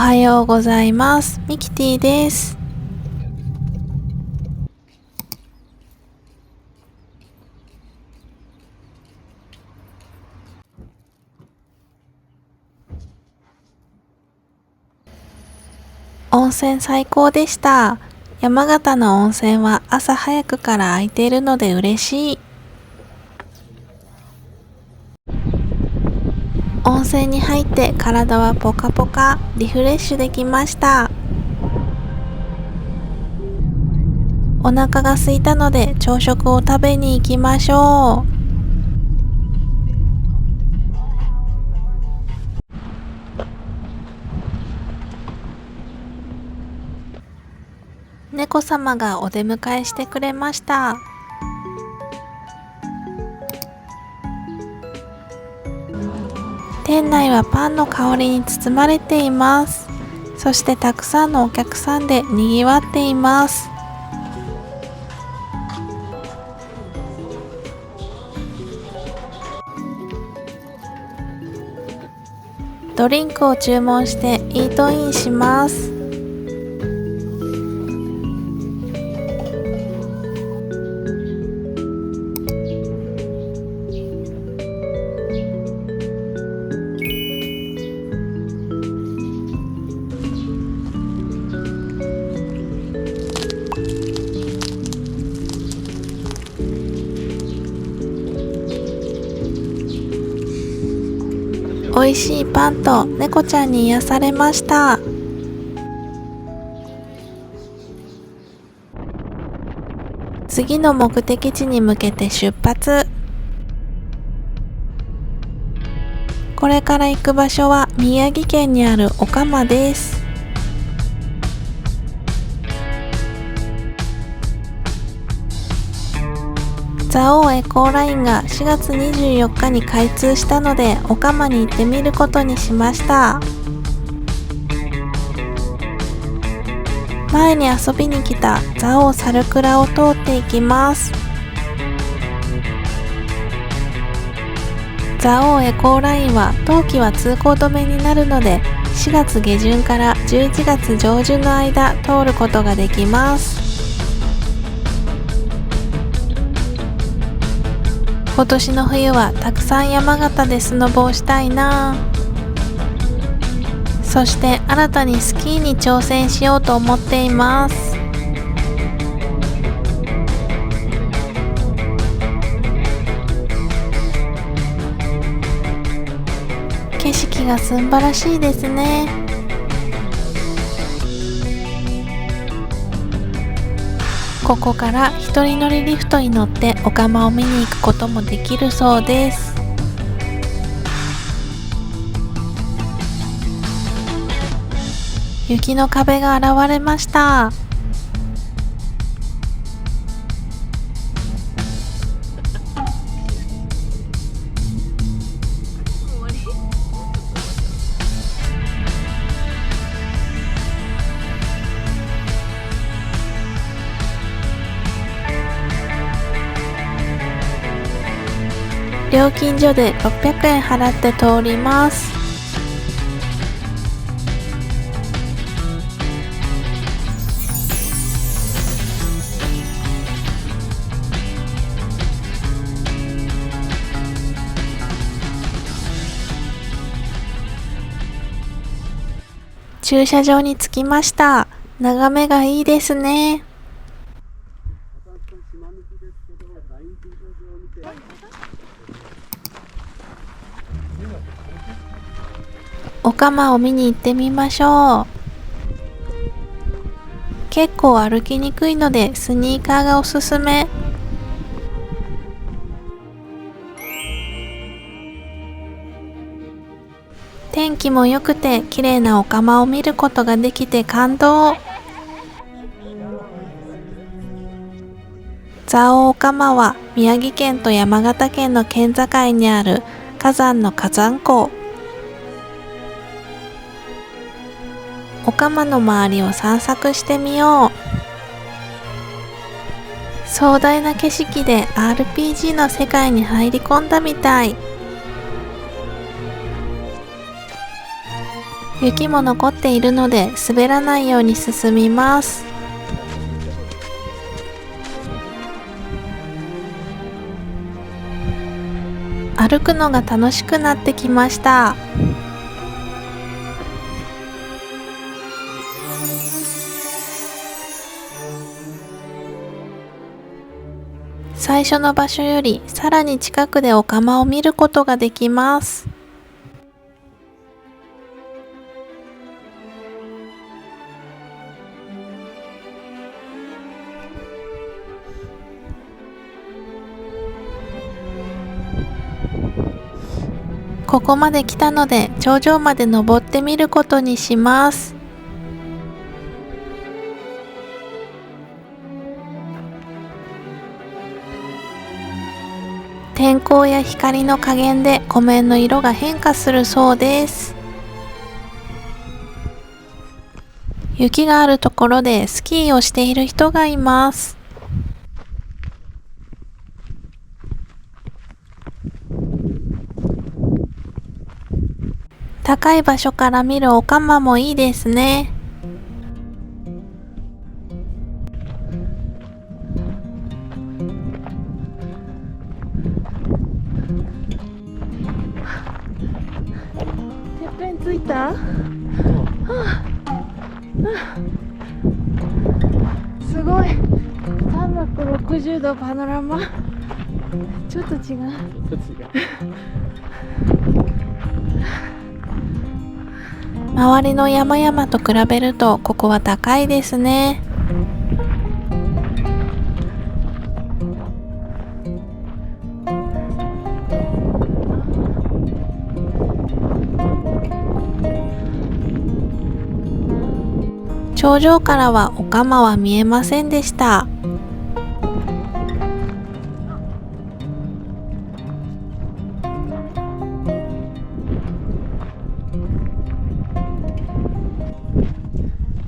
はようございます。ミキティです。温泉最高でした。山形の温泉は朝早くから空いているので嬉しい。温泉に入って体はポカポカ、リフレッシュできました。お腹が空いたので朝食を食べに行きましょう。猫様がお出迎えしてくれました。店内はパンの香りに包まれています。そしてたくさんのお客さんでにぎわっています。ドリンクを注文してイートインします。美味しいパンと猫ちゃんに癒されました。次の目的地に向けて出発。これから行く場所は宮城県にあるお釜です。蔵王エコーラインが4月24日に開通したのでお釜に行ってみることにしました。前に遊びに来た蔵王サルクラを通っていきます。蔵王エコーラインは冬季は通行止めになるので4月下旬から11月上旬の間通ることができます。今年の冬はたくさん山形でスノボをしたいな。そして新たにスキーに挑戦しようと思っています。景色が素晴らしいですね。ここから一人乗りリフトに乗ってお釜を見に行くこともできるそうです。雪の壁が現れました。料金所で600円払って通ります。駐車場に着きました。眺めがいいですね。お釜を見に行ってみましょう。結構歩きにくいのでスニーカーがおすすめ。天気も良くて綺麗なお釜を見ることができて感動。蔵王お釜は宮城県と山形県の県境にある火山の火山港。お釜の周りを散策してみよう。壮大な景色で RPG の世界に入り込んだみたい。雪も残っているので滑らないように進みます。歩くのが楽しくなってきました。最初の場所よりさらに近くでお釜を見ることができます。ここまで来たので頂上まで登ってみることにします。天候や光の加減で湖面の色が変化するそうです。雪があるところでスキーをしている人がいます。高い場所から見るお釜もいいですね。てっぺんついた？すごい360度パノラマ。ちょっと違う。周りの山々と比べるとここは高いですね。頂上からはお釜は見えませんでした。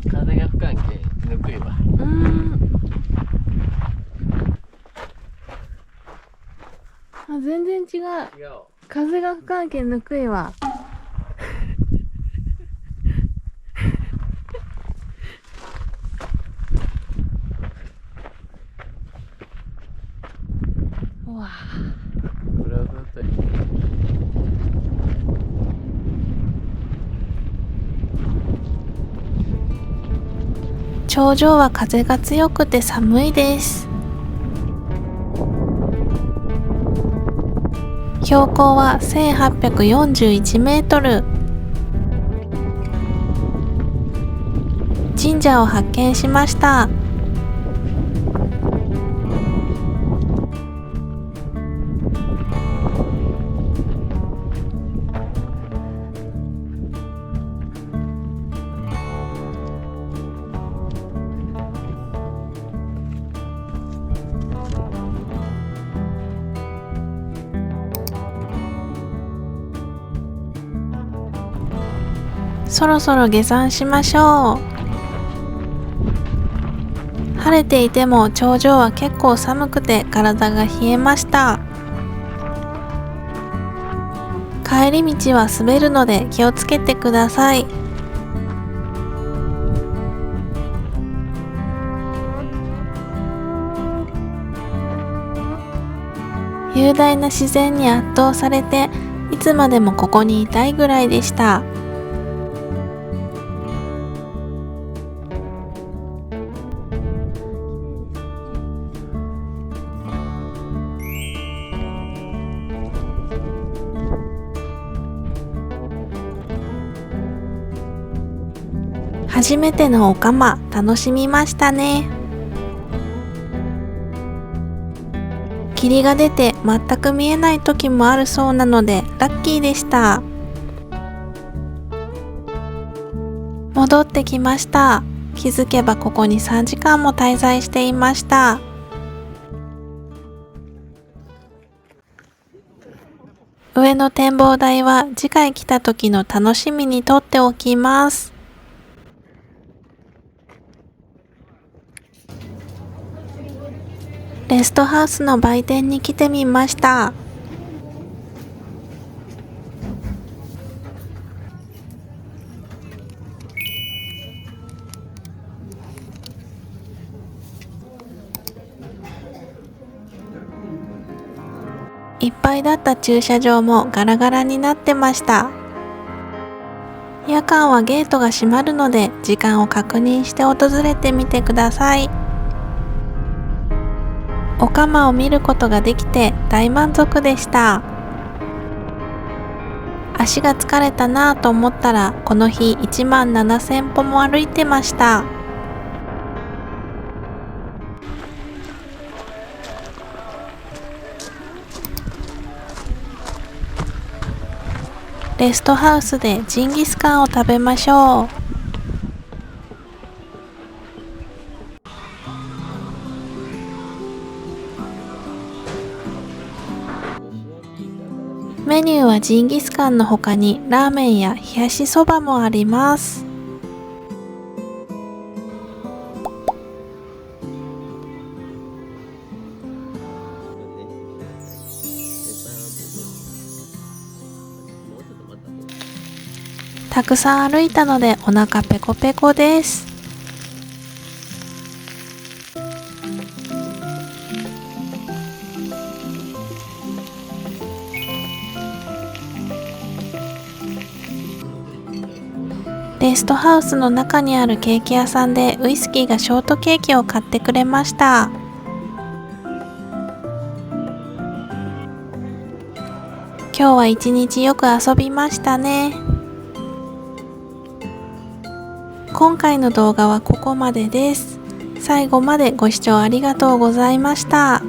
風が吹かんけぬくいわ。全然違う。風が吹かんけぬくいわ。うわこれはどうやって頂上は風が強くて寒いです。標高は1841メートル。神社を発見しました。そろそろ下山しましょう。晴れていても頂上は結構寒くて体が冷えました。帰り道は滑るので気をつけてください。雄大な自然に圧倒されて、いつまでもここにいたいぐらいでした。初めてのお釜楽しみましたね。霧が出て全く見えない時もあるそうなのでラッキーでした。戻ってきました。気づけばここに3時間も滞在していました。上の展望台は次回来た時の楽しみにとっておきます。レストハウスの売店に来てみました。いっぱいだった駐車場もガラガラになってました。夜間はゲートが閉まるので時間を確認して訪れてみてください。お釜を見ることができて大満足でした。足が疲れたなぁと思ったらこの日17000歩も歩いてました。レストハウスでジンギスカンを食べましょう。メニューはジンギスカンの他にラーメンや冷やしそばもあります。たくさん歩いたのでお腹ペコペコです。レストハウスの中にあるケーキ屋さんでウイスキーがショートケーキを買ってくれました。今日は一日よく遊びましたね。今回の動画はここまでです。最後までご視聴ありがとうございました。